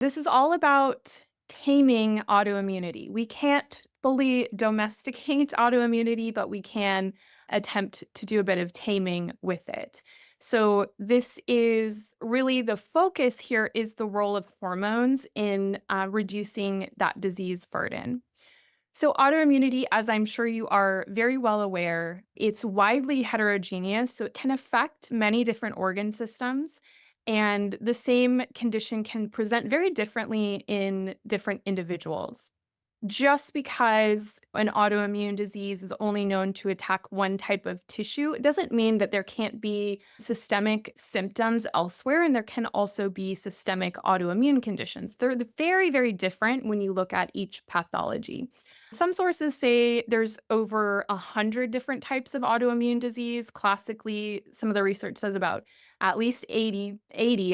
This is all about taming autoimmunity. We can't fully domesticate autoimmunity, but we can attempt to do a bit of taming with it. So this is really the focus here is the role of hormones in reducing that disease burden. So autoimmunity, as I'm sure you are very well aware, it's widely heterogeneous, so it can affect many different organ systems, and the same condition can present very differently in different individuals. Just because an autoimmune disease is only known to attack one type of tissue, it doesn't mean that there can't be systemic symptoms elsewhere, and there can also be systemic autoimmune conditions. They're very, very different when you look at each pathology. Some sources say there's over 100 different types of autoimmune disease. Classically, some of the research says about at least 80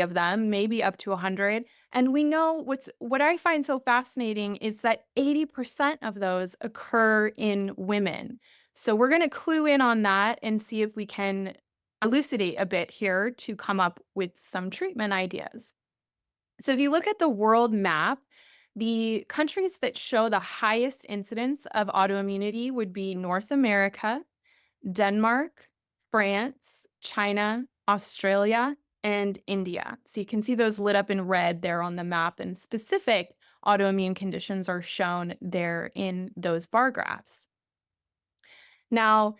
of them, maybe up to 100. And we know what I find so fascinating is that 80% of those occur in women. So we're going to clue in on that and see if we can elucidate a bit here to come up with some treatment ideas. So if you look at the world map, the countries that show the highest incidence of autoimmunity would be North America, Denmark, France, China, Australia, and India. So you can see those lit up in red there on the map, and specific autoimmune conditions are shown there in those bar graphs. Now,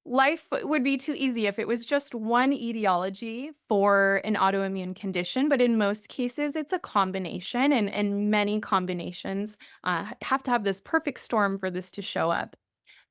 life would be too easy if it was just one etiology for an autoimmune condition, but in most cases, it's a combination, and many combinations have to have this perfect storm for this to show up.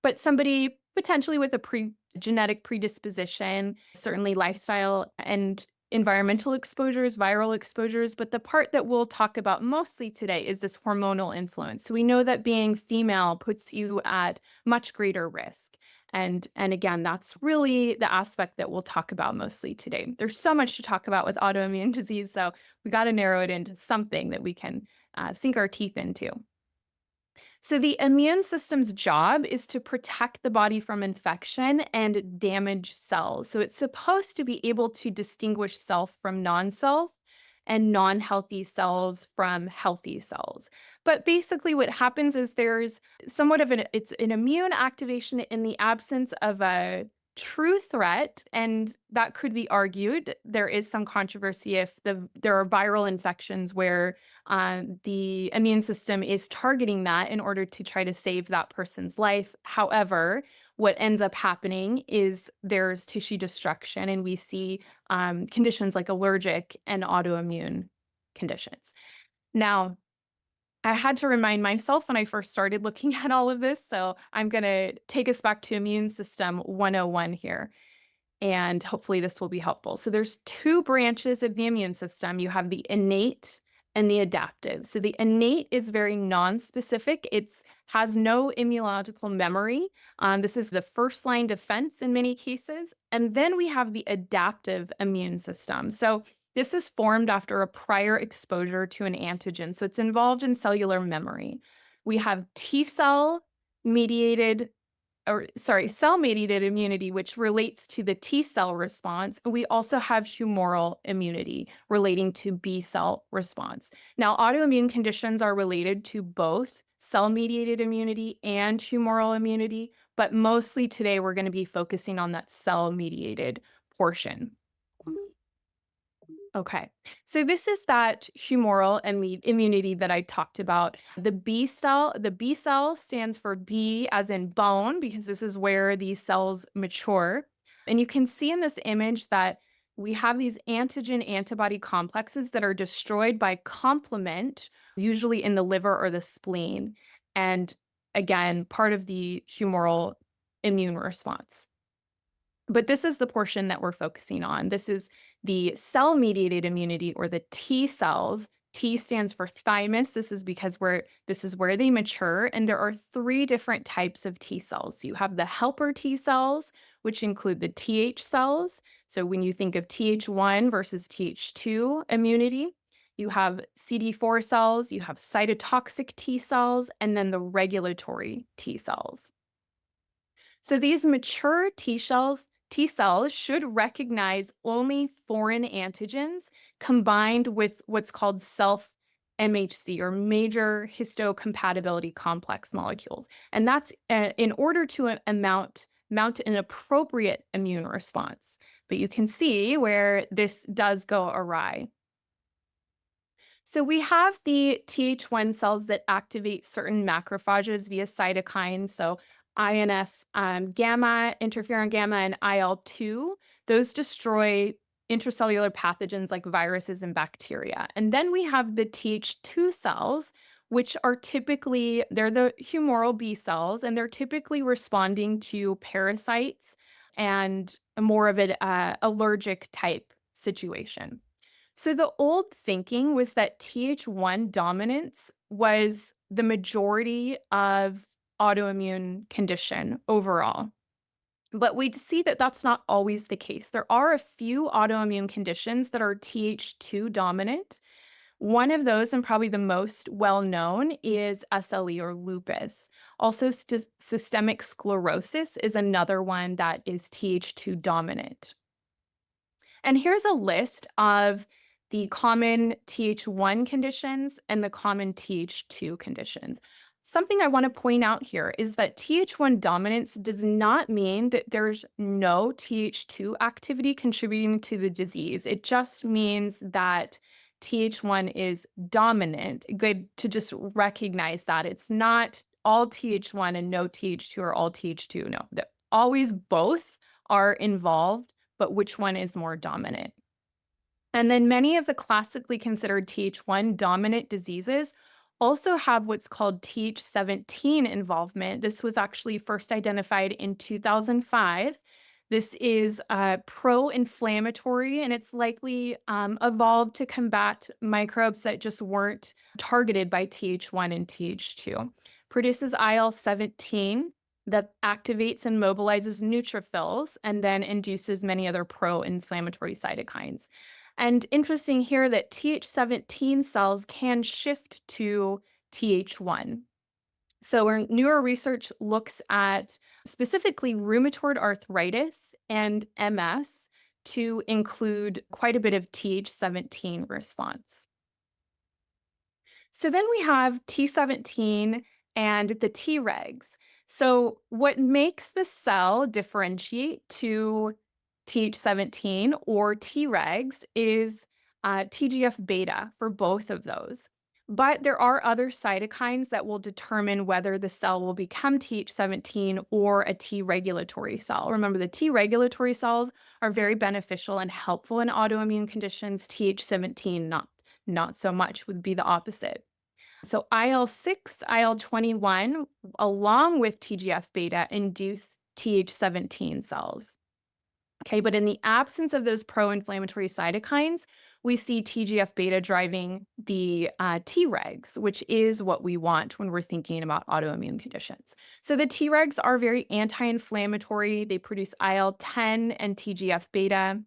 But somebody potentially with a genetic predisposition, certainly lifestyle and environmental exposures, viral exposures. But the part that we'll talk about mostly today is this hormonal influence. So we know that being female puts you at much greater risk. And again, that's really the aspect that we'll talk about mostly today. There's so much to talk about with autoimmune disease, so we got to narrow it into something that we can sink our teeth into. So the immune system's job is to protect the body from infection and damaged cells. So it's supposed to be able to distinguish self from non-self and non-healthy cells from healthy cells. But basically what happens is there's somewhat of it's an immune activation in the absence of a true threat, and that could be argued. There is some controversy if there are viral infections where the immune system is targeting that in order to try to save that person's life. However, what ends up happening is there's tissue destruction, and we see conditions like allergic and autoimmune conditions. Now, I had to remind myself when I first started looking at all of this, so I'm going to take us back to immune system 101 here, and hopefully this will be helpful. So there's two branches of the immune system. You have the innate and the adaptive. So the innate is very non-specific. It has no immunological memory. This is the first line defense in many cases. And then we have the adaptive immune system. So this is formed after a prior exposure to an antigen. So it's involved in cellular memory. We have cell-mediated immunity, which relates to the T cell response. We also have humoral immunity relating to B cell response. Now, autoimmune conditions are related to both cell-mediated immunity and humoral immunity, but mostly today we're going to be focusing on that cell-mediated portion. Okay, so this is that humoral immunity that I talked about. The B cell stands for B as in bone, because this is where these cells mature. And you can see in this image that we have these antigen antibody complexes that are destroyed by complement, usually in the liver or the spleen. And again, part of the humoral immune response. But this is the portion that we're focusing on. This is the cell-mediated immunity, or the T cells. T stands for thymus. This is because this is where they mature, and there are three different types of T cells. So you have the helper T cells, which include the Th cells. So when you think of Th1 versus Th2 immunity, you have CD4 cells, you have cytotoxic T cells, and then the regulatory T cells. So these mature T cells T cells should recognize only foreign antigens combined with what's called self MHC or major histocompatibility complex molecules. And that's in order to mount an appropriate immune response. But you can see where this does go awry. So we have the Th1 cells that activate certain macrophages via cytokines. So INF gamma, interferon gamma, and IL-2. Those destroy intracellular pathogens like viruses and bacteria. And then we have the Th2 cells, which are they're the humoral B cells, and they're typically responding to parasites and more of an allergic type situation. So the old thinking was that Th1 dominance was the majority of autoimmune condition overall. But we see that that's not always the case. There are a few autoimmune conditions that are Th2 dominant. One of those, and probably the most well known, is SLE or lupus. Also, systemic sclerosis is another one that is Th2 dominant. And here's a list of the common Th1 conditions and the common Th2 conditions. Something I want to point out here is that Th1 dominance does not mean that there's no Th2 activity contributing to the disease. It just means that Th1 is dominant. Good to just recognize that. It's not all Th1 and no Th2 or all Th2. No, always both are involved, but which one is more dominant? And then many of the classically considered Th1 dominant diseases also have what's called Th17 involvement. This was actually first identified in 2005. This is pro-inflammatory, and it's likely evolved to combat microbes that just weren't targeted by Th1 and Th2. Produces IL-17 that activates and mobilizes neutrophils and then induces many other pro-inflammatory cytokines. And interesting here that Th17 cells can shift to Th1. So our newer research looks at specifically rheumatoid arthritis and MS to include quite a bit of Th17 response. So then we have T17 and the Tregs. So what makes the cell differentiate to Th17 or Tregs is TGF beta for both of those. But there are other cytokines that will determine whether the cell will become Th17 or a T regulatory cell. Remember, the T regulatory cells are very beneficial and helpful in autoimmune conditions. Th17 not so much, would be the opposite. So IL-6, IL-21, along with TGF beta, induce Th17 cells. Okay, but in the absence of those pro-inflammatory cytokines, we see TGF beta driving the Tregs, which is what we want when we're thinking about autoimmune conditions. So the Tregs are very anti-inflammatory. They produce IL-10 and TGF beta.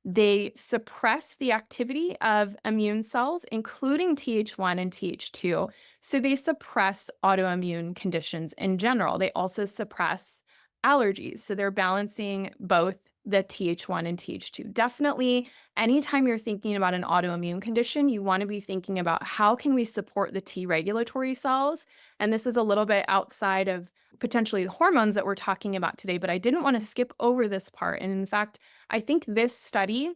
They suppress the activity of immune cells, including Th1 and Th2. So they suppress autoimmune conditions in general. They also suppress allergies. So they're balancing both the Th1 and Th2. Definitely, anytime you're thinking about an autoimmune condition, you want to be thinking about how can we support the T regulatory cells. And this is a little bit outside of potentially the hormones that we're talking about today, but I didn't want to skip over this part. And in fact, I think this study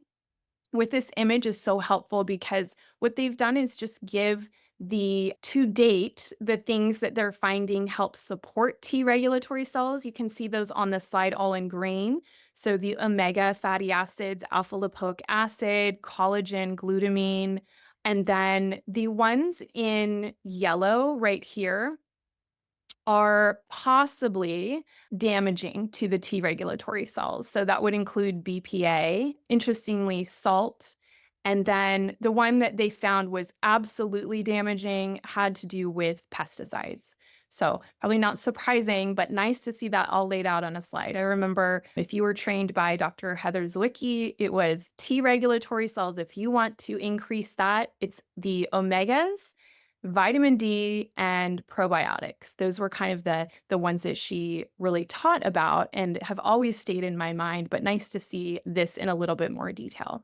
with this image is so helpful because what they've done is just give to date, the things that they're finding help support T regulatory cells. You can see those on the slide all in green. So the omega fatty acids, alpha lipoic acid, collagen, glutamine, and then the ones in yellow right here are possibly damaging to the T regulatory cells. So that would include BPA, interestingly, salt. And then the one that they found was absolutely damaging had to do with pesticides. So probably not surprising, but nice to see that all laid out on a slide. I remember if you were trained by Dr. Heather Zwicky, it was T regulatory cells. If you want to increase that, it's the omegas vitamin D, and probiotics. Those were kind of the ones that she really taught about and have always stayed in my mind, but nice to see this in a little bit more detail.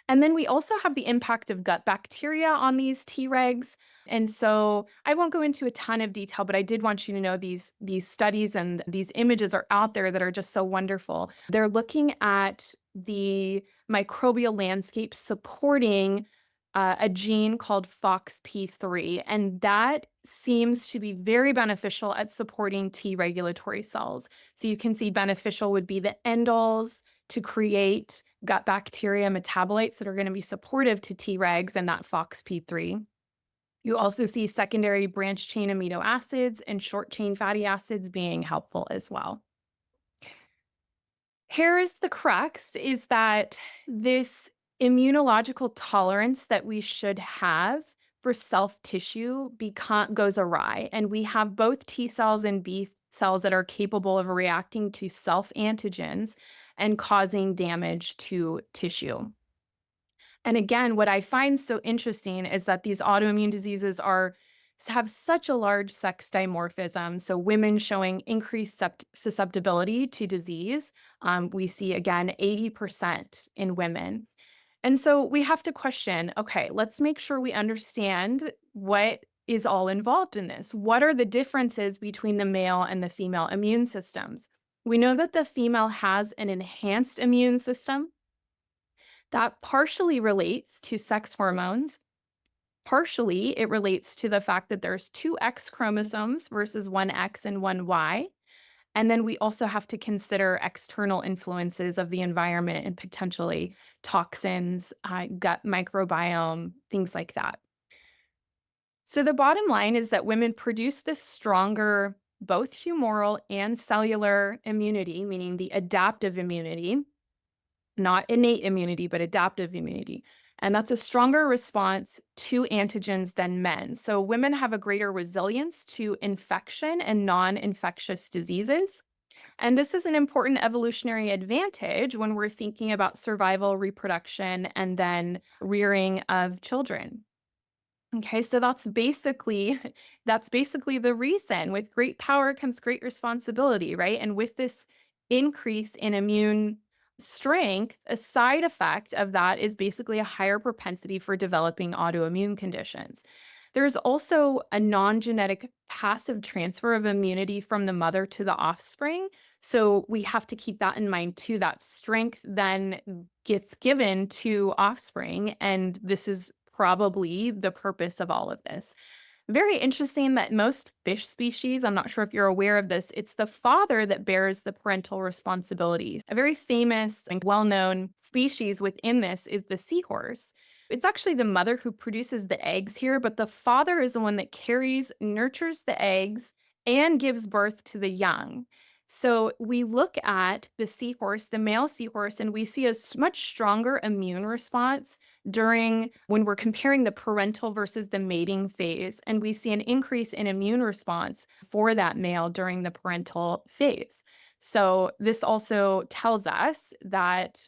And then we also have the impact of gut bacteria on these Tregs. And so I won't go into a ton of detail, but I did want you to know these studies and these images are out there that are just so wonderful. They're looking at the microbial landscape supporting a gene called FOXP3, and that seems to be very beneficial at supporting T regulatory cells. So you can see beneficial would be the endols to create gut bacteria metabolites that are going to be supportive to Tregs and that FOXP3. You also see secondary branch chain amino acids and short chain fatty acids being helpful as well. Here's the crux is that this immunological tolerance that we should have for self tissue goes awry. And we have both T cells and B cells that are capable of reacting to self antigens and causing damage to tissue. And again, what I find so interesting is that these autoimmune diseases have such a large sex dimorphism. So women showing increased susceptibility to disease. We see again 80% in women. And so we have to question, okay, let's make sure we understand what is all involved in this. What are the differences between the male and the female immune systems? We know that the female has an enhanced immune system that partially relates to sex hormones. Partially, it relates to the fact that there's two X chromosomes versus one X and one Y. And then we also have to consider external influences of the environment and potentially toxins, gut microbiome, things like that. So the bottom line is that women produce this stronger, both humoral and cellular immunity, meaning the adaptive immunity, not innate immunity, but adaptive immunity. And that's a stronger response to antigens than men. So women have a greater resilience to infection and non-infectious diseases. And this is an important evolutionary advantage when we're thinking about survival, reproduction, and then rearing of children. Okay, so that's basically the reason. With great power comes great responsibility, right? And with this increase in immune strength, a side effect of that is basically a higher propensity for developing autoimmune conditions. There's also a non-genetic passive transfer of immunity from the mother to the offspring. So we have to keep that in mind too. That strength then gets given to offspring. And this is probably the purpose of all of this. Very interesting that most fish species, I'm not sure if you're aware of this, it's the father that bears the parental responsibilities. A very famous and well-known species within this is the seahorse. It's actually the mother who produces the eggs here, but the father is the one that carries, nurtures the eggs, and gives birth to the young. So we look at the seahorse, the male seahorse, and we see a much stronger immune response during when we're comparing the parental versus the mating phase. And we see an increase in immune response for that male during the parental phase. So this also tells us that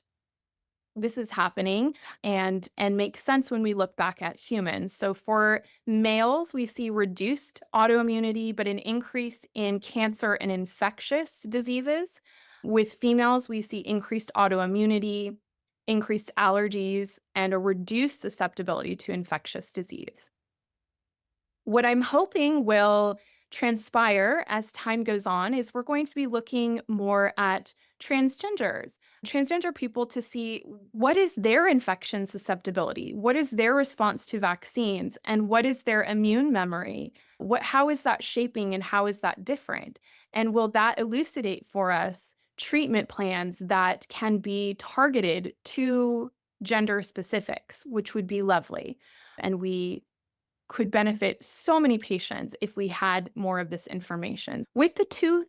this is happening and makes sense when we look back at humans. So for males, we see reduced autoimmunity, but an increase in cancer and infectious diseases. With females, we see increased autoimmunity, increased allergies, and a reduced susceptibility to infectious disease. What I'm hoping will transpire as time goes on is we're going to be looking more at transgender people to see what is their infection susceptibility, what is their response to vaccines, and what is their immune memory. How is that shaping and how is that different? And will that elucidate for us treatment plans that can be targeted to gender specifics, which would be lovely. And we could benefit so many patients if we had more of this information. With the two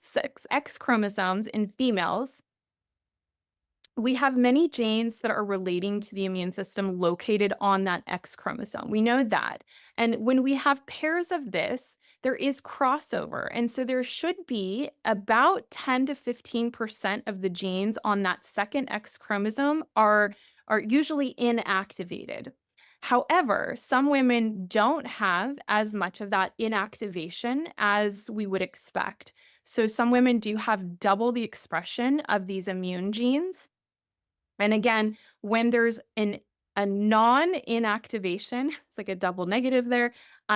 X chromosomes in females, we have many genes that are relating to the immune system located on that X chromosome. We know that. And when we have pairs of this, there is crossover. And so there should be about 10 to 15% of the genes on that second X chromosome are usually inactivated. However, some women don't have as much of that inactivation as we would expect. So some women do have double the expression of these immune genes. And again, when there's a non-inactivation, it's like a double negative there.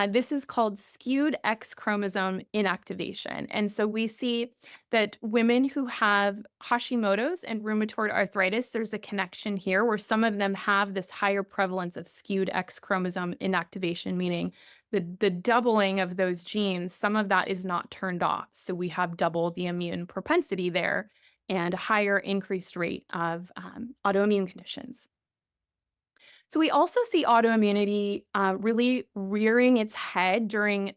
This is called skewed X chromosome inactivation. And so we see that women who have Hashimoto's and rheumatoid arthritis, there's a connection here where some of them have this higher prevalence of skewed X chromosome inactivation, meaning the doubling of those genes, some of that is not turned off. So we have double the immune propensity there and a higher increased rate of autoimmune conditions. So we also see autoimmunity really rearing its head during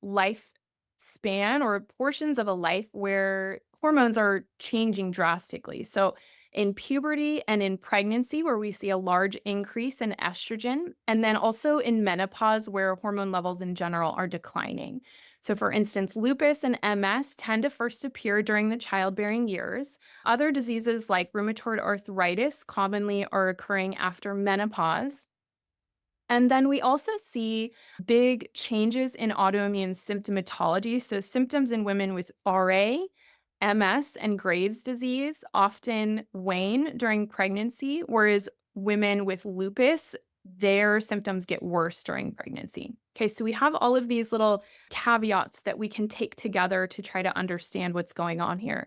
lifespan or portions of a life where hormones are changing drastically. So in puberty and in pregnancy, where we see a large increase in estrogen, and then also in menopause, where hormone levels in general are declining. So, for instance, lupus and MS tend to first appear during the childbearing years. Other diseases like rheumatoid arthritis commonly are occurring after menopause. And then we also see big changes in autoimmune symptomatology. So, symptoms in women with RA, MS, and Graves' disease often wane during pregnancy, whereas women with lupus, their symptoms get worse during pregnancy. Okay, so we have all of these little caveats that we can take together to try to understand what's going on here.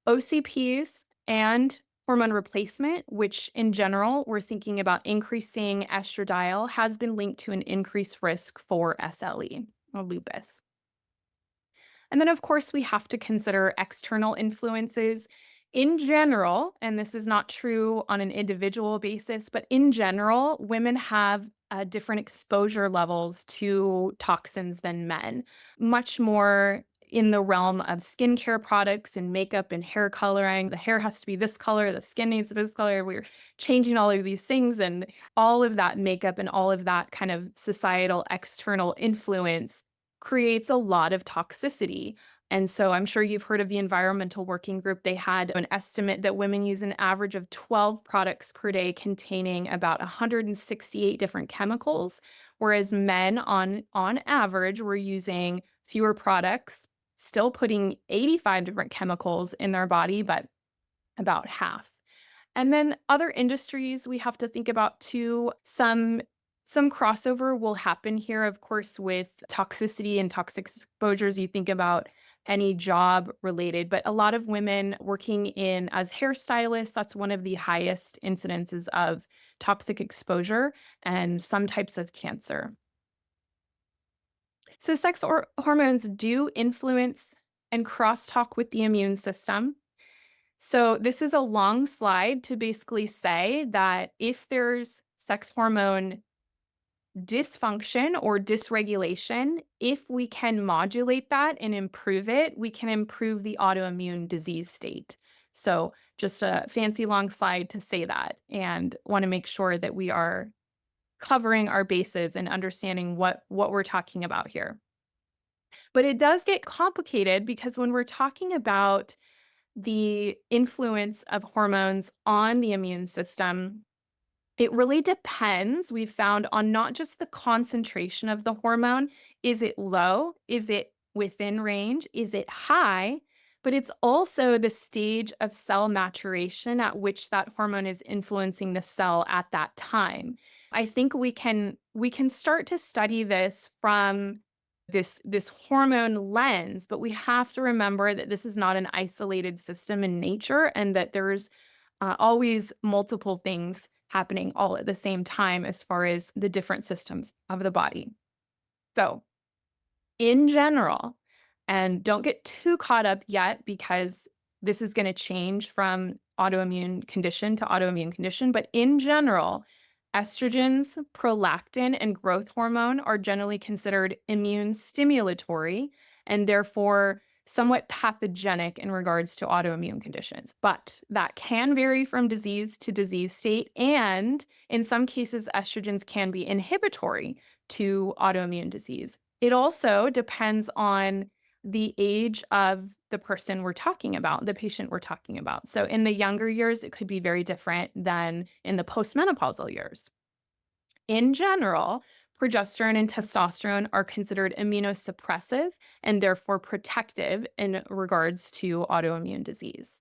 OCPs and hormone replacement, which in general, we're thinking about increasing estradiol, has been linked to an increased risk for SLE or lupus. And then, of course, we have to consider external influences. In general, and this is not true on an individual basis, but in general, women have different exposure levels to toxins than men, much more in the realm of skincare products and makeup and hair coloring. The hair has to be this color, the skin needs to be this color. We're changing all of these things, and all of that makeup and all of that kind of societal external influence creates a lot of toxicity. And so I'm sure you've heard of the Environmental Working Group. They had an estimate that women use an average of 12 products per day containing about 168 different chemicals, whereas men on average were using fewer products, still putting 85 different chemicals in their body, but about half. And then other industries we have to think about too. Some crossover will happen here, of course, with toxicity and toxic exposures. You think about any job related, but a lot of women working in as hairstylists, that's one of the highest incidences of toxic exposure and some types of cancer. So sex or hormones do influence and crosstalk with the immune system. So this is a long slide to basically say that if there's sex hormone dysfunction or dysregulation, if we can modulate that and improve it, we can improve the autoimmune disease state. So just a fancy long slide to say that, and want to make sure that we are covering our bases and understanding what we're talking about here. But it does get complicated because when we're talking about the influence of hormones on the immune system, it really depends, we've found, on not just the concentration of the hormone. Is it low? Is it within range? Is it high? But it's also the stage of cell maturation at which that hormone is influencing the cell at that time. I think we can start to study this from this hormone lens, but we have to remember that this is not an isolated system in nature and that there's always multiple things happening all at the same time as far as the different systems of the body. So, in general, and don't get too caught up yet because this is going to change from autoimmune condition to autoimmune condition, but in general, estrogens, prolactin, and growth hormone are generally considered immune stimulatory and therefore somewhat pathogenic in regards to autoimmune conditions. But that can vary from disease to disease state. And in some cases, estrogens can be inhibitory to autoimmune disease. It also depends on the age of the person we're talking about, the patient we're talking about. So in the younger years, it could be very different than in the postmenopausal years. In general, progesterone and testosterone are considered immunosuppressive and therefore protective in regards to autoimmune disease.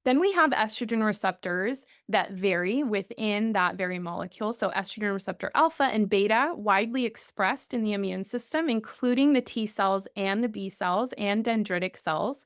Then we have estrogen receptors that vary within that very molecule. So, estrogen receptor alpha and beta, widely expressed in the immune system, including the T cells and the B cells and dendritic cells.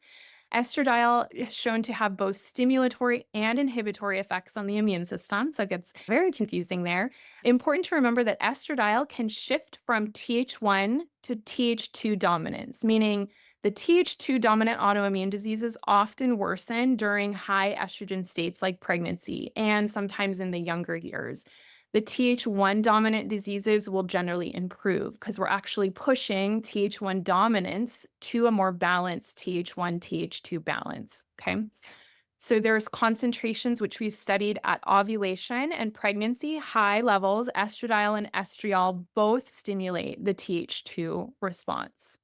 Estradiol is shown to have both stimulatory and inhibitory effects on the immune system, so it gets very confusing there. Important to remember that estradiol can shift from Th1 to Th2 dominance, meaning the Th2 dominant autoimmune diseases often worsen during high estrogen states like pregnancy and sometimes in the younger years. The Th1 dominant diseases will generally improve because we're actually pushing Th1 dominance to a more balanced Th1 Th2 balance. Okay. So there's concentrations which we've studied at ovulation and pregnancy. High levels, estradiol and estriol both stimulate the Th2 response.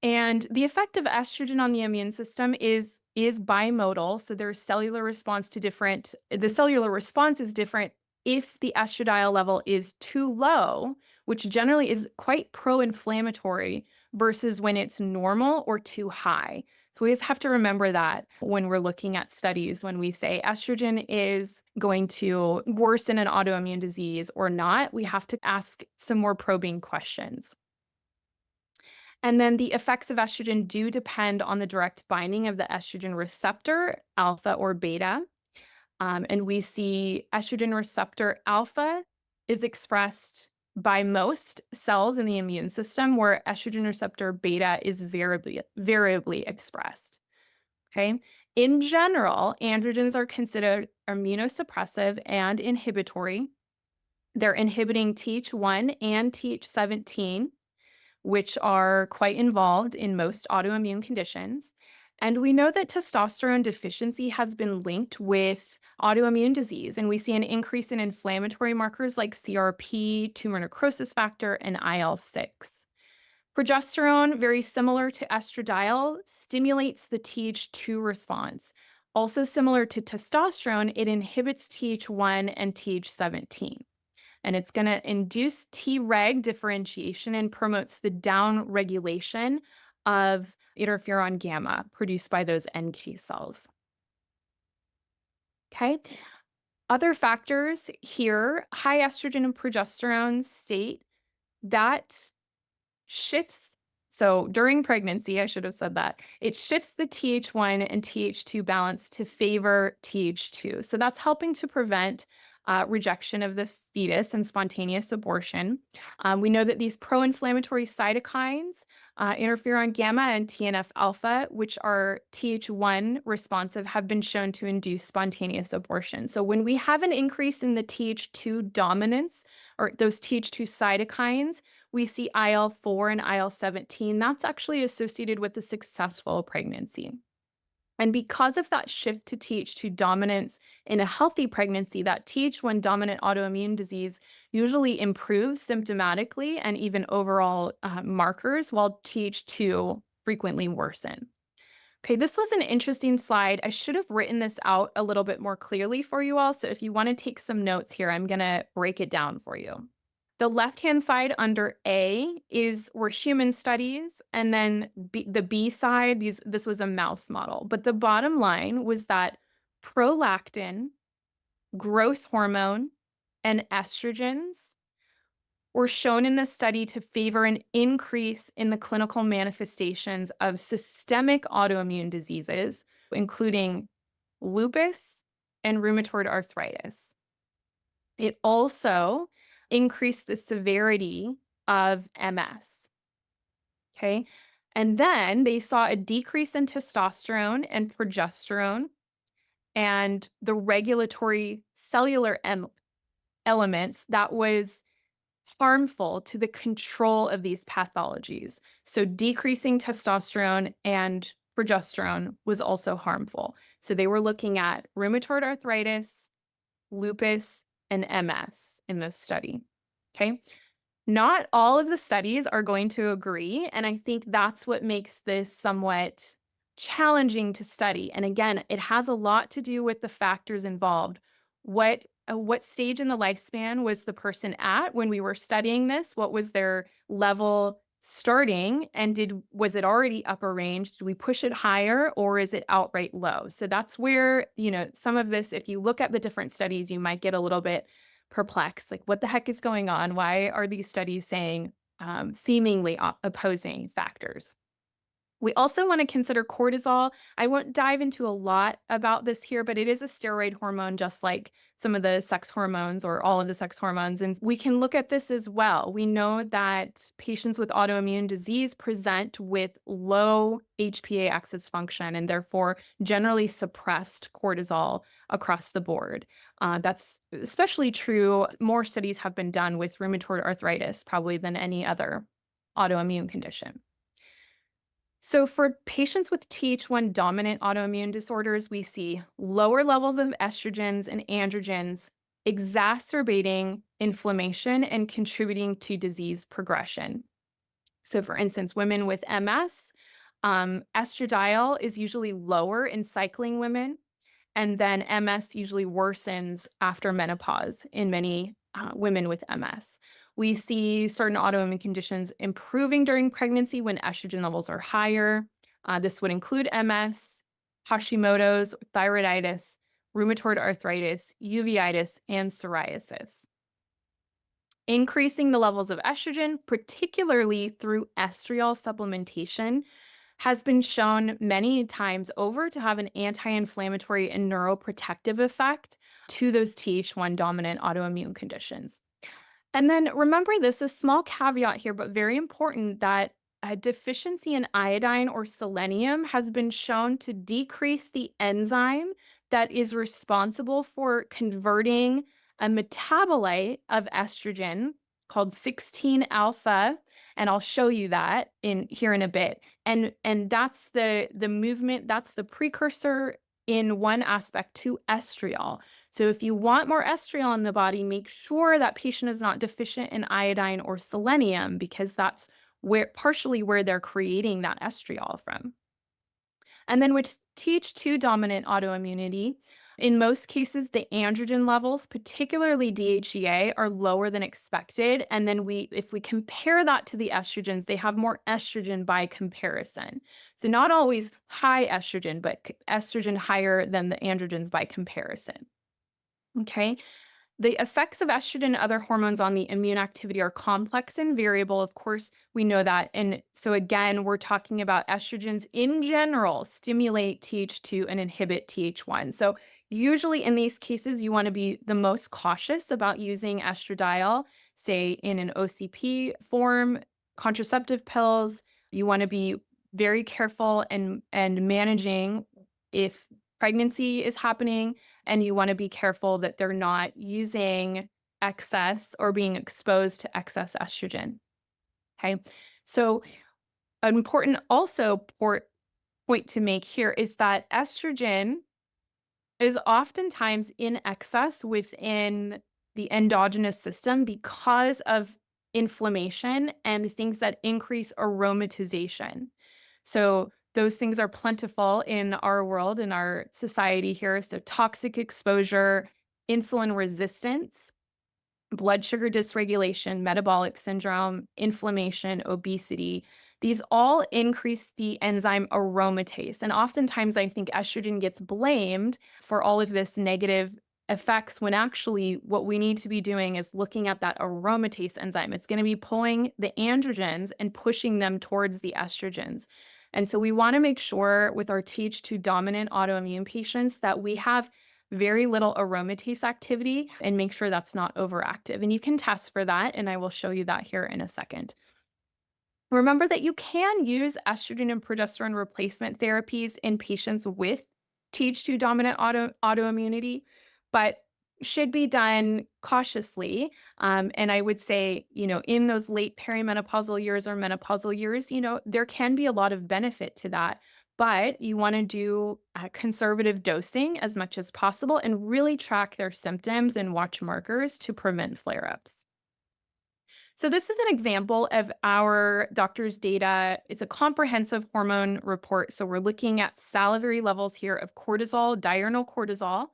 And the effect of estrogen on the immune system is bimodal. So there's cellular response to different, the cellular response is different if the estradiol level is too low, which generally is quite pro-inflammatory, versus when it's normal or too high. So we just have to remember that when we're looking at studies, when we say estrogen is going to worsen an autoimmune disease or not, we have to ask some more probing questions. And then the effects of estrogen do depend on the direct binding of the estrogen receptor, alpha or beta. And we see estrogen receptor alpha is expressed by most cells in the immune system, where estrogen receptor beta is variably expressed. Okay. In general, androgens are considered immunosuppressive and inhibitory. They're inhibiting Th1 and Th17, which are quite involved in most autoimmune conditions. And we know that testosterone deficiency has been linked with autoimmune disease, and we see an increase in inflammatory markers like CRP, tumor necrosis factor, and IL-6. Progesterone, very similar to estradiol, stimulates the Th2 response. Also similar to testosterone, it inhibits Th1 and Th17, and it's going to induce Treg differentiation and promotes the downregulation of interferon gamma produced by those NK cells. Okay. Other factors here, high estrogen and progesterone state that shifts. So during pregnancy, I should have said that, it shifts the Th1 and Th2 balance to favor Th2. So that's helping to prevent rejection of the fetus and spontaneous abortion. We know that these pro-inflammatory cytokines, interferon gamma and TNF alpha, which are Th1 responsive, have been shown to induce spontaneous abortion. So when we have an increase in the Th2 dominance, or those Th2 cytokines, we see IL-4 and IL-17. That's actually associated with a successful pregnancy. And because of that shift to Th2 dominance in a healthy pregnancy, that Th1 dominant autoimmune disease usually improves symptomatically and even overall markers, while Th2 frequently worsen. Okay, this was an interesting slide. I should have written this out a little bit more clearly for you all. So if you want to take some notes here, I'm going to break it down for you. The left-hand side under A were human studies, and then the B side, this was a mouse model. But the bottom line was that prolactin, growth hormone, and estrogens were shown in this study to favor an increase in the clinical manifestations of systemic autoimmune diseases, including lupus and rheumatoid arthritis. It also increased the severity of MS. Okay. And then they saw a decrease in testosterone and progesterone and the regulatory cellular elements that was harmful to the control of these pathologies. So decreasing testosterone and progesterone was also harmful. So they were looking at rheumatoid arthritis, lupus, and MS in this study. Okay. Not all of the studies are going to agree, and I think that's what makes this somewhat challenging to study. And again, it has a lot to do with the factors involved. what stage in the lifespan was the person at when we were studying this? What was their level starting? And was it already upper range? Did we push it higher, or is it outright low? So that's where, some of this, if you look at the different studies, you might get a little bit perplexed. Like, what the heck is going on? Why are these studies saying seemingly opposing factors? We also want to consider cortisol. I won't dive into a lot about this here, but it is a steroid hormone, just like some of the sex hormones or all of the sex hormones. And we can look at this as well. We know that patients with autoimmune disease present with low HPA axis function and therefore generally suppressed cortisol across the board. That's especially true. More studies have been done with rheumatoid arthritis, probably than any other autoimmune condition. So for patients with Th1 dominant autoimmune disorders, we see lower levels of estrogens and androgens exacerbating inflammation and contributing to disease progression. So for instance, women with MS, estradiol is usually lower in cycling women, and then MS usually worsens after menopause in many women with MS. We see certain autoimmune conditions improving during pregnancy when estrogen levels are higher. This would include MS, Hashimoto's, thyroiditis, rheumatoid arthritis, uveitis, and psoriasis. Increasing the levels of estrogen, particularly through estriol supplementation, has been shown many times over to have an anti-inflammatory and neuroprotective effect to those Th1 dominant autoimmune conditions. And then remember this, a small caveat here, but very important, that a deficiency in iodine or selenium has been shown to decrease the enzyme that is responsible for converting a metabolite of estrogen called 16 alpha, and I'll show you that here in a bit. And that's the movement, that's the precursor in one aspect to estriol. So if you want more estriol in the body, make sure that patient is not deficient in iodine or selenium, because that's partially where they're creating that estriol from. And then with Th2 dominant autoimmunity, in most cases, the androgen levels, particularly DHEA, are lower than expected. And then if we compare that to the estrogens, they have more estrogen by comparison. So not always high estrogen, but estrogen higher than the androgens by comparison. Okay. The effects of estrogen and other hormones on the immune activity are complex and variable. Of course, we know that. And so again, we're talking about estrogens in general stimulate Th2 and inhibit Th1. So usually in these cases, you want to be the most cautious about using estradiol, say in an OCP form, contraceptive pills. You want to be very careful and managing if pregnancy is happening, and you want to be careful that they're not using excess or being exposed to excess estrogen. Okay. So an important also point to make here is that estrogen is oftentimes in excess within the endogenous system because of inflammation and things that increase aromatization. So those things are plentiful in our world, in our society here. So toxic exposure, insulin resistance, blood sugar dysregulation, metabolic syndrome, inflammation, obesity. These all increase the enzyme aromatase. And oftentimes I think estrogen gets blamed for all of this negative effects when actually what we need to be doing is looking at that aromatase enzyme. It's going to be pulling the androgens and pushing them towards the estrogens. And so we want to make sure with our Th2 dominant autoimmune patients that we have very little aromatase activity and make sure that's not overactive. And you can test for that, and I will show you that here in a second. Remember that you can use estrogen and progesterone replacement therapies in patients with Th2 dominant autoimmunity, but should be done cautiously. And I would say, in those late perimenopausal years or menopausal years, there can be a lot of benefit to that. But you want to do conservative dosing as much as possible and really track their symptoms and watch markers to prevent flare-ups. So this is an example of our doctor's data. It's a comprehensive hormone report. So we're looking at salivary levels here of cortisol, diurnal cortisol.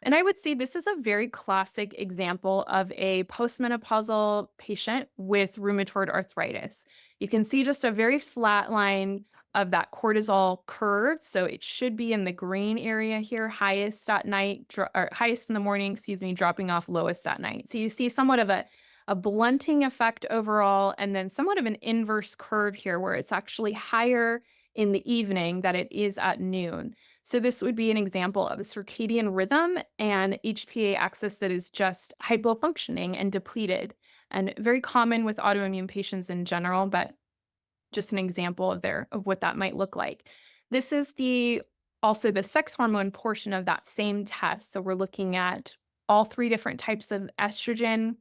And I would say this is a very classic example of a postmenopausal patient with rheumatoid arthritis. You can see just a very flat line of that cortisol curve. So it should be in the green area here, highest at night, or highest in the morning, excuse me, dropping off lowest at night. So you see somewhat of a blunting effect overall, and then somewhat of an inverse curve here where it's actually higher in the evening than it is at noon. So this would be an example of a circadian rhythm and HPA axis that is just hypofunctioning and depleted, and very common with autoimmune patients in general, but just an example of what that might look like. This is also the sex hormone portion of that same test. So we're looking at all three different types of estrogen,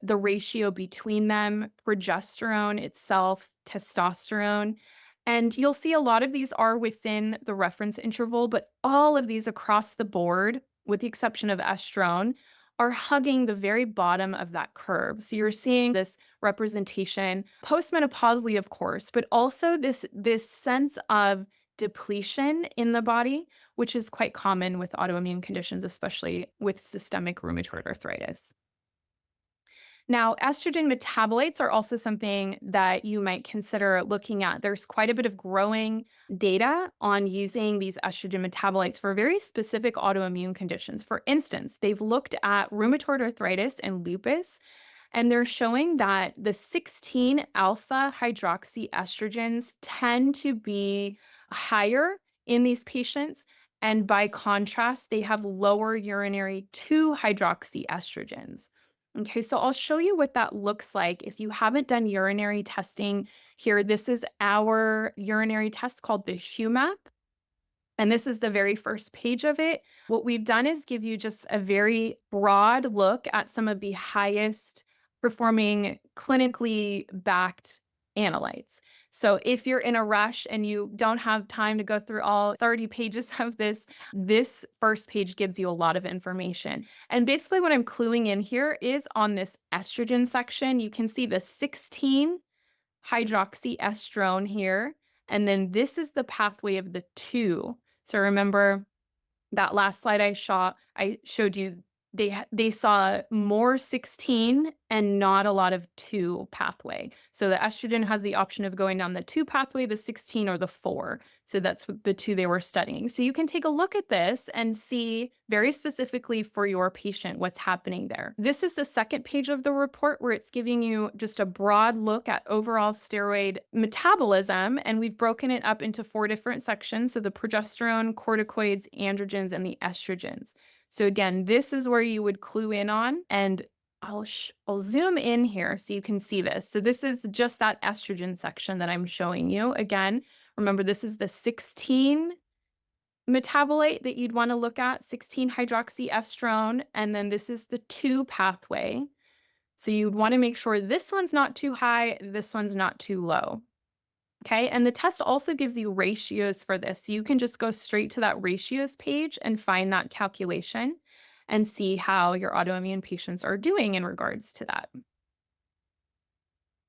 the ratio between them, progesterone itself, testosterone. And you'll see a lot of these are within the reference interval, but all of these across the board, with the exception of estrone, are hugging the very bottom of that curve. So you're seeing this representation postmenopausally, of course, but also this sense of depletion in the body, which is quite common with autoimmune conditions, especially with systemic rheumatoid arthritis. Now, estrogen metabolites are also something that you might consider looking at. There's quite a bit of growing data on using these estrogen metabolites for very specific autoimmune conditions. For instance, they've looked at rheumatoid arthritis and lupus, and they're showing that the 16 alpha hydroxy estrogens tend to be higher in these patients. And by contrast, they have lower urinary 2 hydroxy estrogens. Okay, so I'll show you what that looks like. If you haven't done urinary testing here, this is our urinary test called the HUMAP. And this is the very first page of it. What we've done is give you just a very broad look at some of the highest performing clinically backed analytes. So if you're in a rush and you don't have time to go through all 30 pages of this first page gives you a lot of information. And basically what I'm cluing in here is on this estrogen section, you can see the 16 hydroxyestrone here. And then this is the pathway of the 2. So remember that last slide I showed you, they saw more 16 and not a lot of 2 pathway. So the estrogen has the option of going down the 2 pathway, the 16, or the 4. So that's what the 2 they were studying. So you can take a look at this and see very specifically for your patient what's happening there. This is the second page of the report where it's giving you just a broad look at overall steroid metabolism, and we've broken it up into 4 different sections. So the progesterone, corticoids, androgens, and the estrogens. So again, this is where you would clue in on, and I'll zoom in here so you can see this. So this is just that estrogen section that I'm showing you. Again, remember this is the 16 metabolite that you'd want to look at, 16 hydroxyestrone, and then this is the 2 pathway. So you'd want to make sure this one's not too high, this one's not too low. Okay, and the test also gives you ratios for this. So you can just go straight to that ratios page and find that calculation and see how your autoimmune patients are doing in regards to that.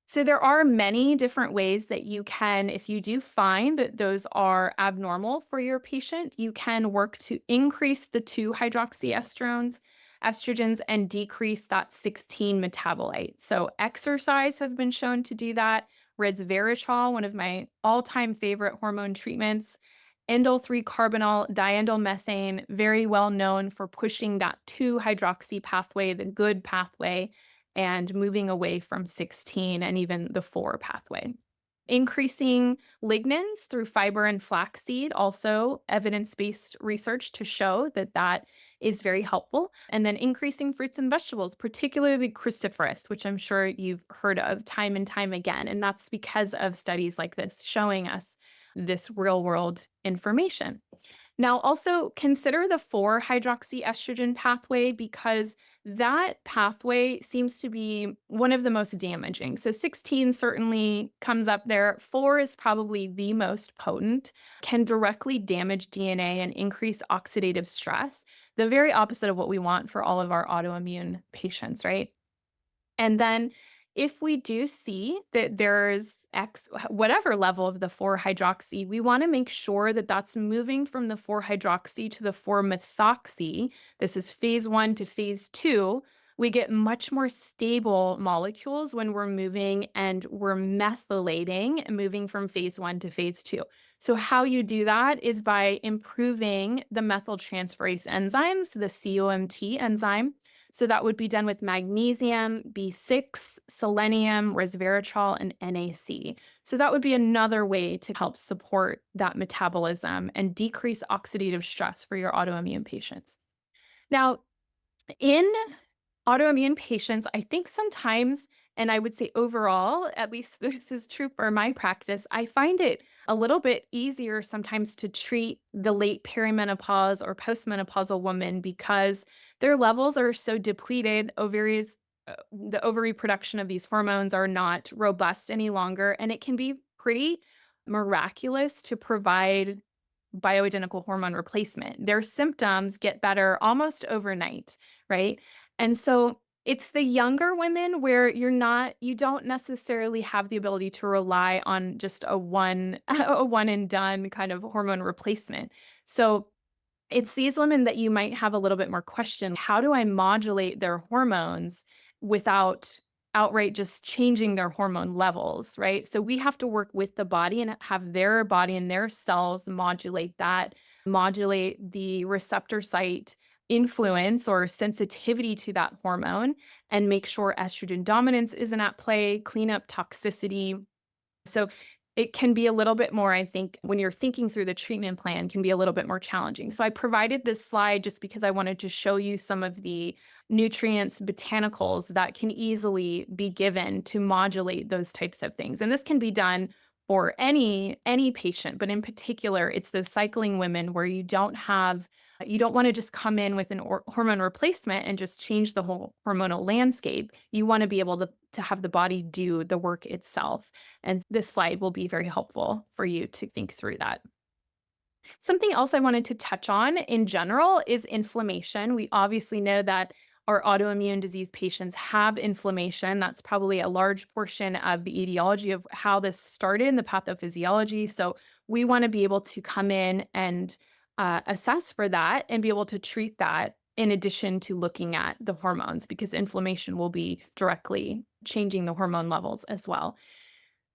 So there are many different ways that you can, if you do find that those are abnormal for your patient, you can work to increase the 2 hydroxyestrones, estrogens, and decrease that 16 metabolite. So exercise has been shown to do that. Resveratrol, one of my all-time favorite hormone treatments, indole 3-carbinol, diindolylmethane, very well known for pushing that 2 hydroxy pathway, the good pathway, and moving away from 16 and even the 4 pathway. Increasing lignans through fiber and flaxseed, also evidence-based research to show that that is very helpful. And then increasing fruits and vegetables, particularly cruciferous, which I'm sure you've heard of time and time again. And that's because of studies like this showing us this real-world information. Now, also consider the 4-hydroxyestrogen pathway because that pathway seems to be one of the most damaging. So 16 certainly comes up there. 4 is probably the most potent, can directly damage DNA and increase oxidative stress, the very opposite of what we want for all of our autoimmune patients, right? And then if we do see that there's X, whatever level of the 4 hydroxy, we want to make sure that that's moving from the 4 hydroxy to the 4 methoxy. This is phase 1 to phase 2. We get much more stable molecules when we're moving and we're methylating and moving from phase 1 to phase 2. So how you do that is by improving the methyltransferase enzymes, the COMT enzyme. So that would be done with magnesium, B6, selenium, resveratrol, and NAC. So that would be another way to help support that metabolism and decrease oxidative stress for your autoimmune patients. Now, in autoimmune patients, I think sometimes, and I would say overall, at least this is true for my practice, I find it a little bit easier sometimes to treat the late perimenopause or postmenopausal woman because their levels are so depleted. The ovary production of these hormones are not robust any longer, and it can be pretty miraculous to provide bioidentical hormone replacement. Their symptoms get better almost overnight, right? And so it's the younger women where you don't necessarily have the ability to rely on just a one a one and done kind of hormone replacement. So it's these women that you might have a little bit more question. How do I modulate their hormones without outright just changing their hormone levels, right? So we have to work with the body and have their body and their cells modulate that, modulate the receptor site influence or sensitivity to that hormone, and make sure estrogen dominance isn't at play, clean up toxicity. So it can be a little bit more, I think, when you're thinking through the treatment plan, can be a little bit more challenging. So I provided this slide just because I wanted to show you some of the nutrients, botanicals that can easily be given to modulate those types of things. And this can be done for any patient, but in particular, it's those cycling women where you don't want to just come in with an hormone replacement and just change the whole hormonal landscape. You want to be able to have the body do the work itself. And this slide will be very helpful for you to think through that. Something else I wanted to touch on in general is inflammation. We obviously know that our autoimmune disease patients have inflammation. That's probably a large portion of the etiology of how this started in the pathophysiology. So we want to be able to come in and assess for that and be able to treat that in addition to looking at the hormones, because inflammation will be directly changing the hormone levels as well.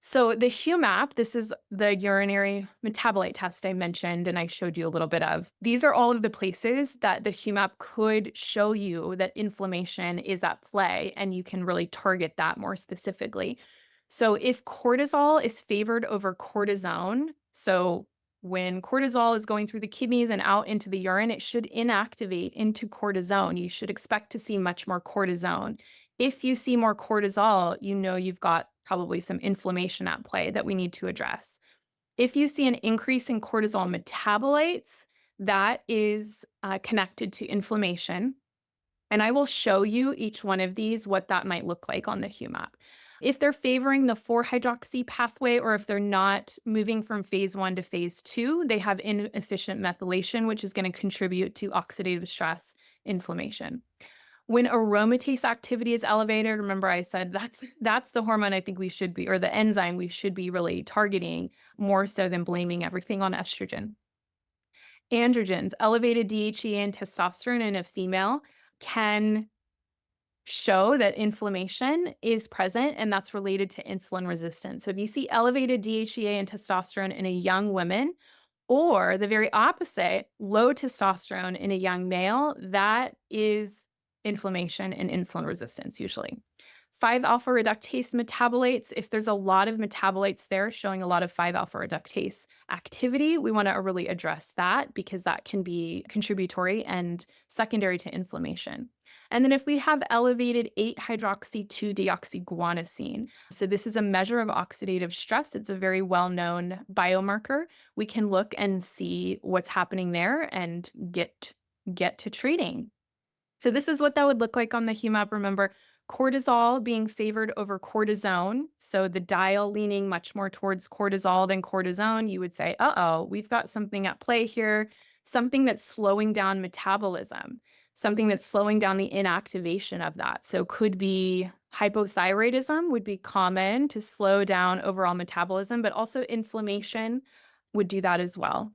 So the HUMAP, this is the urinary metabolite test I mentioned and I showed you a little bit of. These are all of the places that the HUMAP could show you that inflammation is at play, and you can really target that more specifically. So if cortisol is favored over cortisone, so when cortisol is going through the kidneys and out into the urine, it should inactivate into cortisone. You should expect to see much more cortisone. If you see more cortisol, you know you've got probably some inflammation at play that we need to address. If you see an increase in cortisol metabolites, that is connected to inflammation. And I will show you each one of these, what that might look like on the HUMAP. If they're favoring the 4-hydroxy pathway, or if they're not moving from phase 1 to phase 2, they have inefficient methylation, which is going to contribute to oxidative stress, inflammation. When aromatase activity is elevated, remember I said that's the hormone I think we should be, or the enzyme we should be really targeting more so than blaming everything on estrogen. Androgens, elevated DHEA and testosterone in a female can show that inflammation is present, and that's related to insulin resistance. So if you see elevated DHEA and testosterone in a young woman, or the very opposite, low testosterone in a young male, that is inflammation and insulin resistance usually. 5-alpha reductase metabolites, if there's a lot of metabolites there showing a lot of 5-alpha reductase activity, we want to really address that because that can be contributory and secondary to inflammation. And then if we have elevated 8-hydroxy-2-deoxyguanosine, so this is a measure of oxidative stress. It's a very well-known biomarker. We can look and see what's happening there and get to treating. So this is what that would look like on the HUMAP. Remember, cortisol being favored over cortisone. So the dial leaning much more towards cortisol than cortisone. You would say, uh-oh, we've got something at play here, something that's slowing down metabolism, something that's slowing down the inactivation of that. So could be Hypothyroidism would be common to slow down overall metabolism, but also inflammation would do that as well.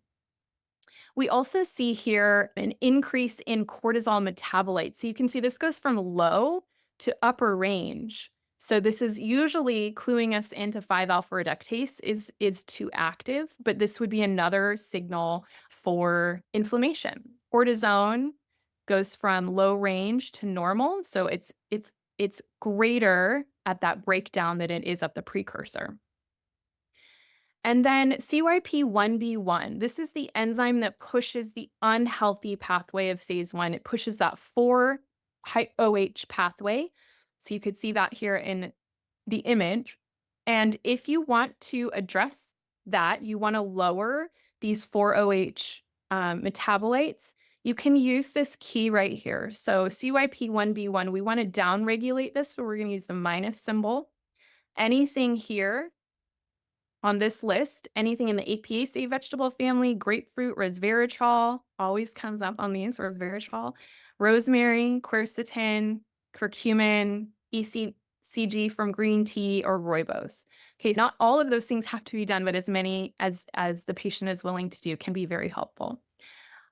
We also see here an increase in cortisol metabolites. So you can see this goes from low to upper range. So this is usually cluing us into 5-alpha reductase is too active, but this would be another signal for inflammation. Cortisone goes from low range to normal, so it's greater at that breakdown than it is at the precursor. And then CYP1B1, this is the enzyme that pushes the unhealthy pathway of phase 1. It pushes that 4-OH pathway. So you could see that here in the image. And if you want to address that, you want to lower these 4-OH metabolites, you can use this key right here. So CYP1B1, we want to downregulate this, so we're going to use the minus symbol. Anything here on this list, anything in the Apiaceae vegetable family, grapefruit, resveratrol, always comes up on these, resveratrol, rosemary, quercetin, curcumin, ECG from green tea, or rooibos. Okay, not all of those things have to be done, but as many as the patient is willing to do can be very helpful.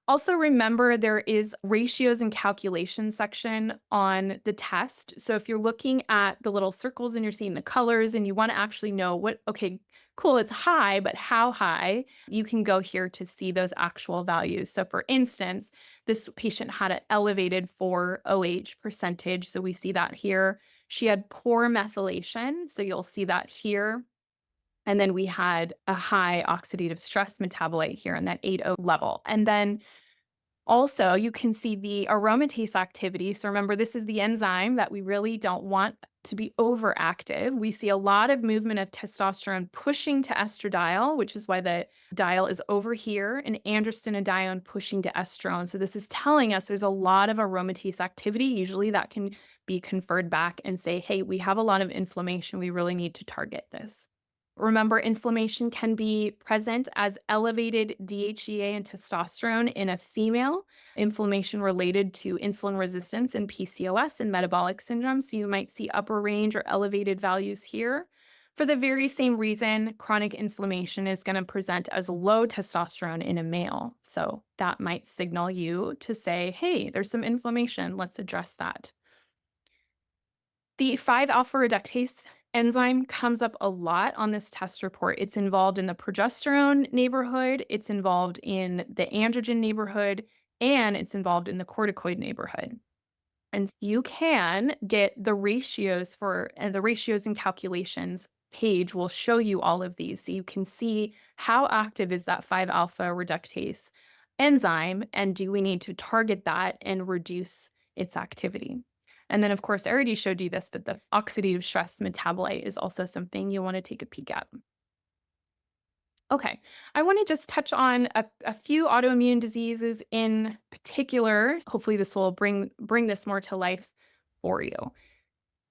Also remember there is ratios and calculations section on the test. So if you're looking at the little circles and you're seeing the colors and you want to actually know okay, cool, it's high, but how high, you can go here to see those actual values. So for instance, this patient had an elevated 4-OH percentage. So we see that here. She had poor methylation. So you'll see that here. And then we had a high oxidative stress metabolite here on that 8-O level. And then also you can see the aromatase activity. So remember, this is the enzyme that we really don't want to be overactive. We see a lot of movement of testosterone pushing to estradiol, which is why the diol is over here, and androstenedione pushing to estrone. So this is telling us there's a lot of aromatase activity. Usually that can be conferred back and say, hey, we have a lot of inflammation. We really need to target this. Remember, inflammation can be present as elevated DHEA and testosterone in a female, inflammation related to insulin resistance and PCOS and metabolic syndrome. So you might see upper range or elevated values here. For the very same reason, chronic inflammation is going to present as low testosterone in a male. So that might signal you to say, hey, there's some inflammation. Let's address that. The 5-alpha reductase enzyme comes up a lot on this test report. It's involved in the progesterone neighborhood, it's involved in the androgen neighborhood, and it's involved in the corticoid neighborhood. And you can get the ratios and the ratios and calculations page will show you all of these. So you can see how active is that 5-alpha reductase enzyme, and do we need to target that and reduce its activity? And then, of course, I already showed you this, but the oxidative stress metabolite is also something you want to take a peek at. Okay, I want to just touch on a few autoimmune diseases in particular. Hopefully this will bring this more to life for you.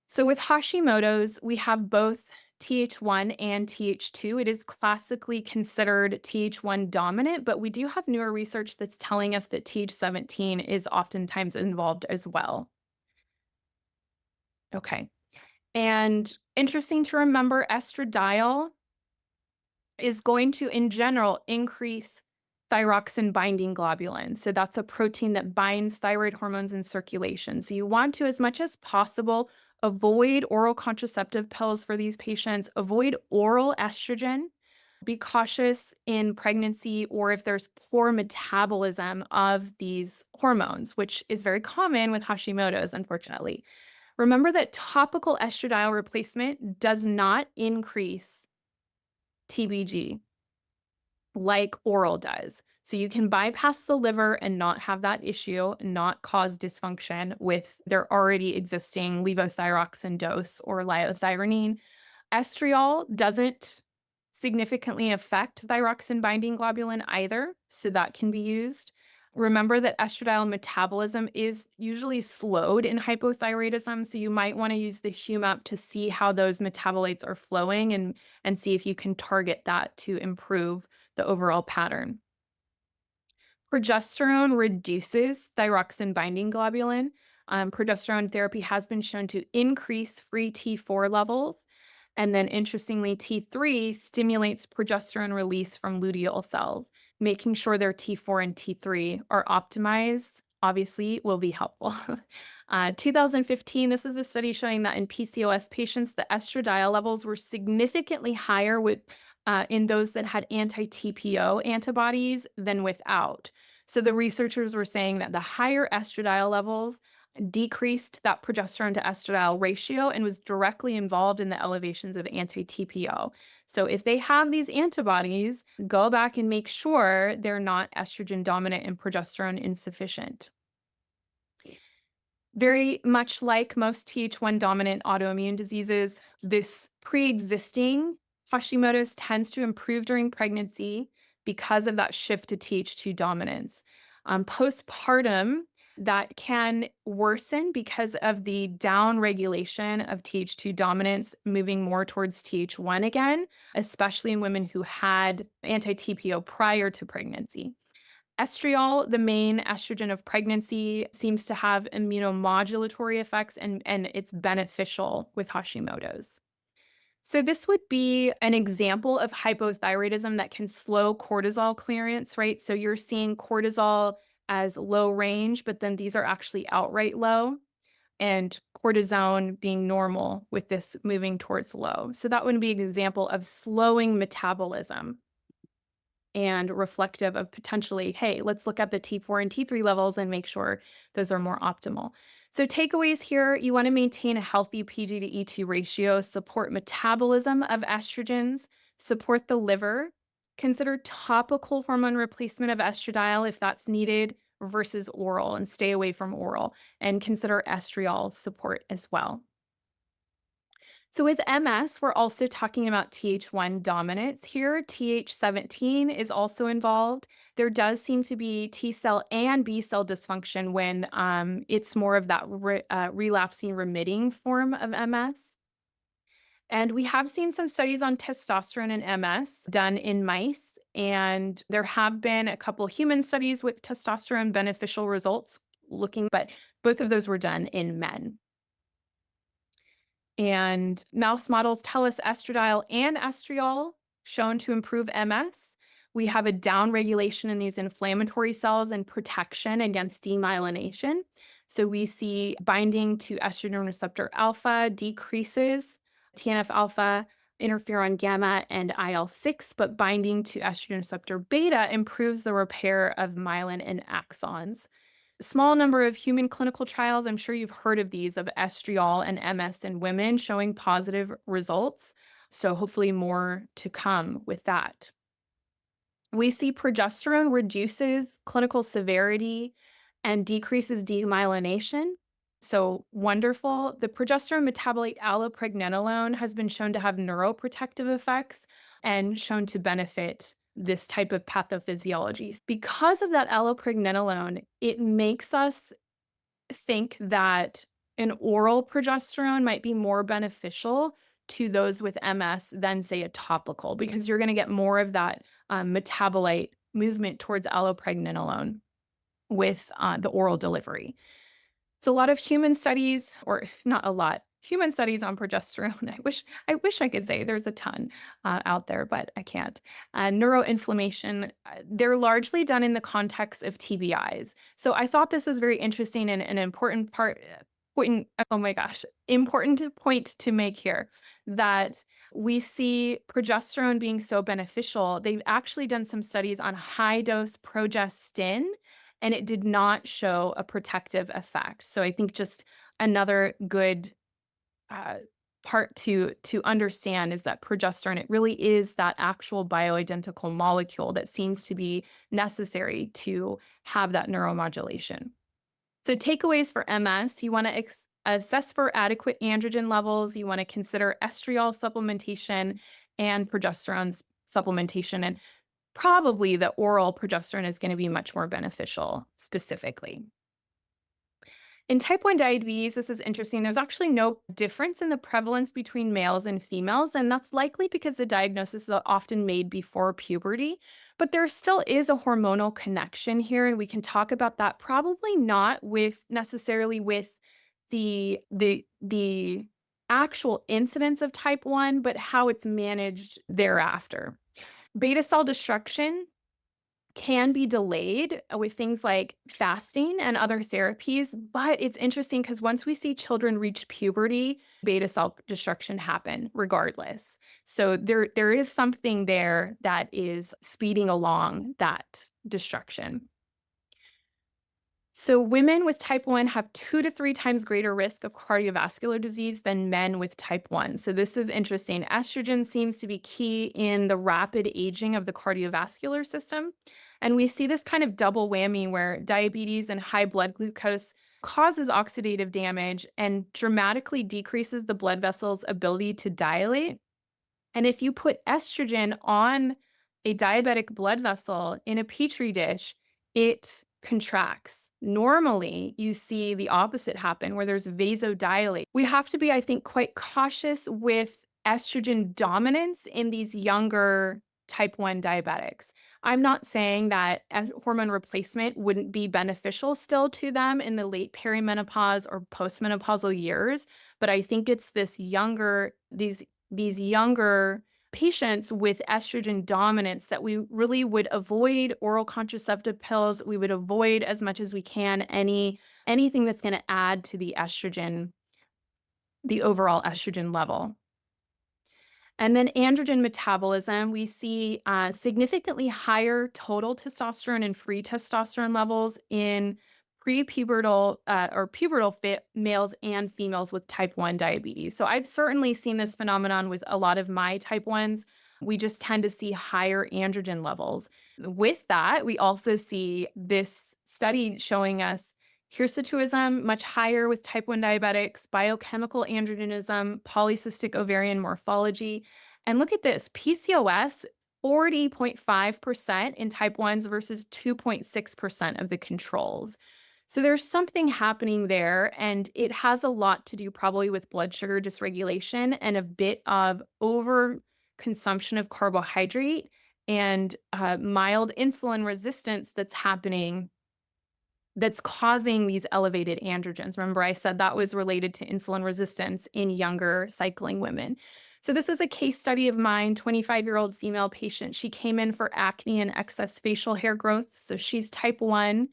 So with Hashimoto's, we have both Th1 and Th2. It is classically considered Th1 dominant, but we do have newer research that's telling us that Th17 is oftentimes involved as well. Okay. And interesting to remember, estradiol is going to, in general, increase thyroxine binding globulin. So that's a protein that binds thyroid hormones in circulation. So you want to, as much as possible, avoid oral contraceptive pills for these patients, avoid oral estrogen, be cautious in pregnancy or if there's poor metabolism of these hormones, which is very common with Hashimoto's, unfortunately. Remember that topical estradiol replacement does not increase TBG like oral does. So you can bypass the liver and not have that issue, not cause dysfunction with their already existing levothyroxine dose or liothyronine. Estriol doesn't significantly affect thyroxine binding globulin either, so that can be used. Remember that estradiol metabolism is usually slowed in hypothyroidism, so you might want to use the HUMAP to see how those metabolites are flowing and see if you can target that to improve the overall pattern. Progesterone reduces thyroxine binding globulin. Progesterone therapy has been shown to increase free T4 levels. And then interestingly, T3 stimulates progesterone release from luteal cells. Making sure their T4 and T3 are optimized, obviously, will be helpful. 2015, this is a study showing that in PCOS patients, the estradiol levels were significantly higher in those that had anti-TPO antibodies than without. So the researchers were saying that the higher estradiol levels decreased that progesterone to estradiol ratio and was directly involved in the elevations of anti-TPO. So if they have these antibodies, go back and make sure they're not estrogen dominant and progesterone insufficient. Very much like most Th1 dominant autoimmune diseases, this pre-existing Hashimoto's tends to improve during pregnancy because of that shift to Th2 dominance. Postpartum, that can worsen because of the downregulation of Th2 dominance, moving more towards Th1 again, especially in women who had anti-TPO prior to pregnancy. Estriol, the main estrogen of pregnancy, seems to have immunomodulatory effects and it's beneficial with Hashimoto's. So this would be an example of hypothyroidism that can slow cortisol clearance, right? So you're seeing cortisol as low range, but then these are actually outright low, and cortisone being normal with this moving towards low. So that would be an example of slowing metabolism and reflective of potentially, hey, let's look at the T4 and T3 levels and make sure those are more optimal. So takeaways here, you want to maintain a healthy PG to E2 ratio, support metabolism of estrogens, support the liver, consider topical hormone replacement of estradiol if that's needed versus oral, and stay away from oral, and consider estriol support as well. So with MS, we're also talking about Th1 dominance here. Th17 is also involved. There does seem to be T cell and B cell dysfunction when it's more of that relapsing remitting form of MS. And we have seen some studies on testosterone and MS done in mice, and there have been a couple human studies with testosterone beneficial results but both of those were done in men. And mouse models tell us estradiol and estriol shown to improve MS. We have a downregulation in these inflammatory cells and protection against demyelination. So we see binding to estrogen receptor alpha decreases TNF alpha, interferon gamma, and IL-6, but binding to estrogen receptor beta improves the repair of myelin and axons. Small number of human clinical trials, I'm sure you've heard of these, of estriol and MS in women showing positive results. So hopefully more to come with that. We see progesterone reduces clinical severity and decreases demyelination. So wonderful. The progesterone metabolite allopregnenolone has been shown to have neuroprotective effects and shown to benefit this type of pathophysiology. Because of that allopregnenolone, it makes us think that an oral progesterone might be more beneficial to those with MS than, say, a topical, because you're going to get more of that metabolite movement towards allopregnenolone with the oral delivery. So a lot of human studies, or not a lot, human studies on progesterone. I wish I could say there's a ton out there, but I can't. Neuroinflammation, they're largely done in the context of TBIs. So I thought this was very interesting and an important important point to make here, that we see progesterone being so beneficial. They've actually done some studies on high dose progestin, and it did not show a protective effect. So I think just another good part to understand is that progesterone, it really is that actual bioidentical molecule that seems to be necessary to have that neuromodulation. So takeaways for MS, you want to assess for adequate androgen levels. You want to consider estriol supplementation and progesterone supplementation. And probably the oral progesterone is going to be much more beneficial specifically. In type 1 diabetes, this is interesting. There's actually no difference in the prevalence between males and females, and that's likely because the diagnosis is often made before puberty. But there still is a hormonal connection here, and we can talk about that. Probably not with necessarily with the actual incidence of type 1, but how it's managed thereafter. Beta cell destruction can be delayed with things like fasting and other therapies, but it's interesting because once we see children reach puberty, beta cell destruction happen regardless. So there is something there that is speeding along that destruction. So women with type 1 have 2 to 3 times greater risk of cardiovascular disease than men with type 1. So this is interesting. Estrogen seems to be key in the rapid aging of the cardiovascular system. And we see this kind of double whammy where diabetes and high blood glucose causes oxidative damage and dramatically decreases the blood vessel's ability to dilate. And if you put estrogen on a diabetic blood vessel in a petri dish, it contracts. Normally, you see the opposite happen where there's vasodilate. We have to be, I think, quite cautious with estrogen dominance in these younger type 1 diabetics. I'm not saying that hormone replacement wouldn't be beneficial still to them in the late perimenopause or postmenopausal years, but I think it's these younger patients with estrogen dominance that we really would avoid oral contraceptive pills. We would avoid as much as we can anything that's going to add to the overall estrogen level. And then androgen metabolism, we see significantly higher total testosterone and free testosterone levels in prepubertal or pubertal fit males and females with type 1 diabetes. So I've certainly seen this phenomenon with a lot of my type 1s. We just tend to see higher androgen levels. With that, we also see this study showing us hirsutism much higher with type 1 diabetics, biochemical androgenism, polycystic ovarian morphology. And look at this, PCOS, 40.5% in type 1s versus 2.6% of the controls. So there's something happening there, and it has a lot to do probably with blood sugar dysregulation and a bit of over consumption of carbohydrate and mild insulin resistance that's happening that's causing these elevated androgens. Remember, I said that was related to insulin resistance in younger cycling women. So this is a case study of mine, 25-year-old female patient. She came in for acne and excess facial hair growth. So she's type 1.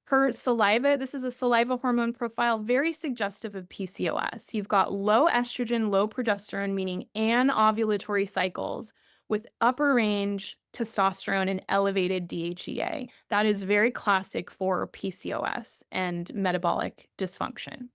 Her saliva, this is a saliva hormone profile, very suggestive of PCOS. You've got low estrogen, low progesterone, meaning anovulatory cycles with upper range testosterone and elevated DHEA. That is very classic for PCOS and metabolic dysfunction.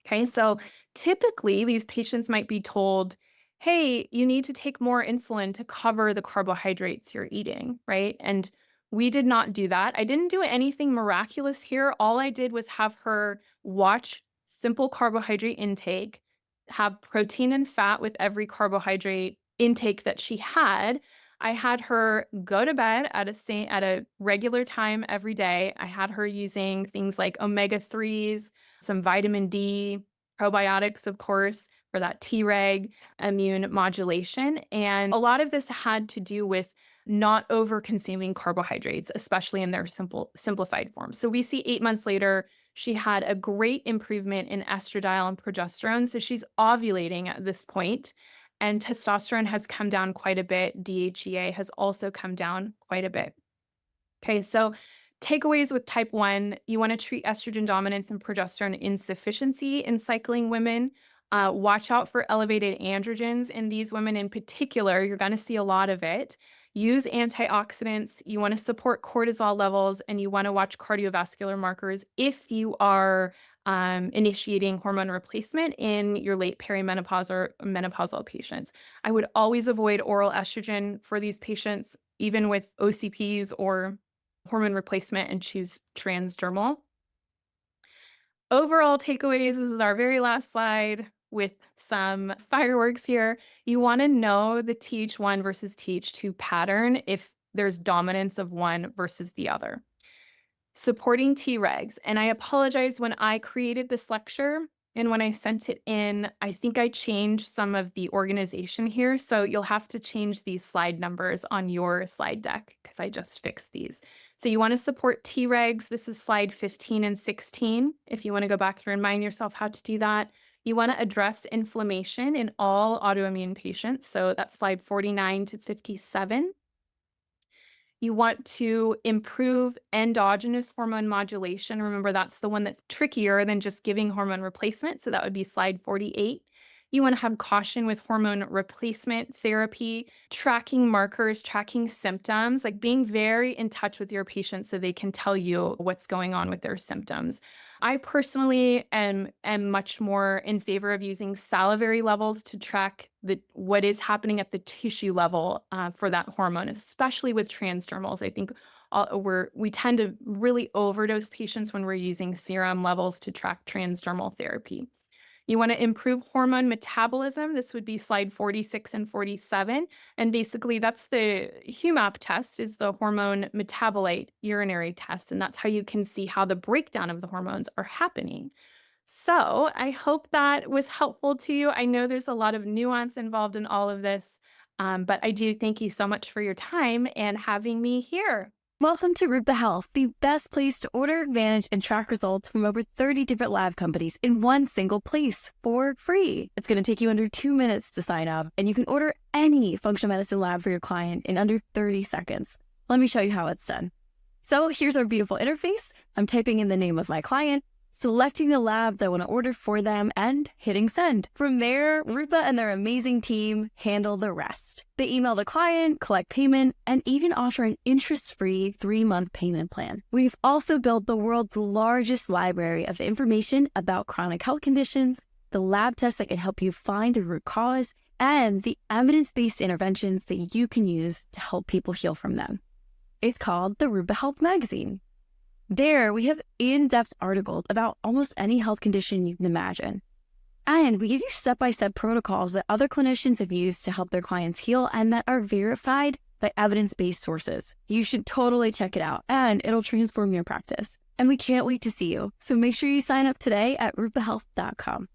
Okay, so typically these patients might be told, hey, you need to take more insulin to cover the carbohydrates you're eating, right? And we did not do that. I didn't do anything miraculous here. All I did was have her watch simple carbohydrate intake, have protein and fat with every carbohydrate intake that she had. I had her go to bed at a regular time every day. I had her using things like omega-3s, some vitamin D, probiotics, of course, for that Treg immune modulation. And a lot of this had to do with not over consuming carbohydrates, especially in their simplified form. So we see 8 months later, she had a great improvement in estradiol and progesterone. So she's ovulating at this point, and testosterone has come down quite a bit. DHEA has also come down quite a bit. Okay, so takeaways with type 1, you want to treat estrogen dominance and progesterone insufficiency in cycling women. Watch out for elevated androgens in these women in particular. You're going to see a lot of it. Use antioxidants. You want to support cortisol levels, and you want to watch cardiovascular markers if you are initiating hormone replacement in your late perimenopause or menopausal patients. I would always avoid oral estrogen for these patients, even with OCPs or hormone replacement, and choose transdermal. Overall takeaways, this is our very last slide with some fireworks here. You want to know the Th1 versus Th2 pattern if there's dominance of one versus the other. Supporting Tregs. And I apologize, when I created this lecture and when I sent it in, I think I changed some of the organization here. So you'll have to change these slide numbers on your slide deck because once I just fix these. So you want to support Tregs. This is slide 15 and 16. If you want to go back through and remind yourself how to do that. You want to address inflammation in all autoimmune patients. So that's slide 49 to 57. You want to improve endogenous hormone modulation. Remember, that's the one that's trickier than just giving hormone replacement. So that would be slide 48. You want to have caution with hormone replacement therapy, tracking markers, tracking symptoms, like being very in touch with your patients so they can tell you what's going on with their symptoms. I personally am much more in favor of using salivary levels to track what is happening at the tissue level for that hormone, especially with transdermals. I think we tend to really overdose patients when we're using serum levels to track transdermal therapy. You want to improve hormone metabolism. This would be slide 46 and 47. And basically, that's the HUMAP test, is the hormone metabolite urinary test. And that's how you can see how the breakdown of the hormones are happening. So I hope that was helpful to you. I know there's a lot of nuance involved in all of this, but I do thank you so much for your time and having me here. Welcome to Rupa Health, the best place to order, manage, and track results from over 30 different lab companies in one single place for free. It's going to take you under 2 minutes to sign up, and you can order any functional medicine lab for your client in under 30 seconds. Let me show you how it's done. So here's our beautiful interface. I'm typing in the name of my client, selecting the lab that I want to order for them, and hitting send. From there, Rupa and their amazing team handle the rest. They email the client, collect payment, and even offer an interest-free 3-month payment plan. We've also built the world's largest library of information about chronic health conditions, the lab tests that can help you find the root cause, and the evidence-based interventions that you can use to help people heal from them. It's called the Rupa Health Magazine. There, we have in-depth articles about almost any health condition you can imagine. And we give you step-by-step protocols that other clinicians have used to help their clients heal and that are verified by evidence-based sources. You should totally check it out, and it'll transform your practice. And we can't wait to see you. So make sure you sign up today at rupahealth.com.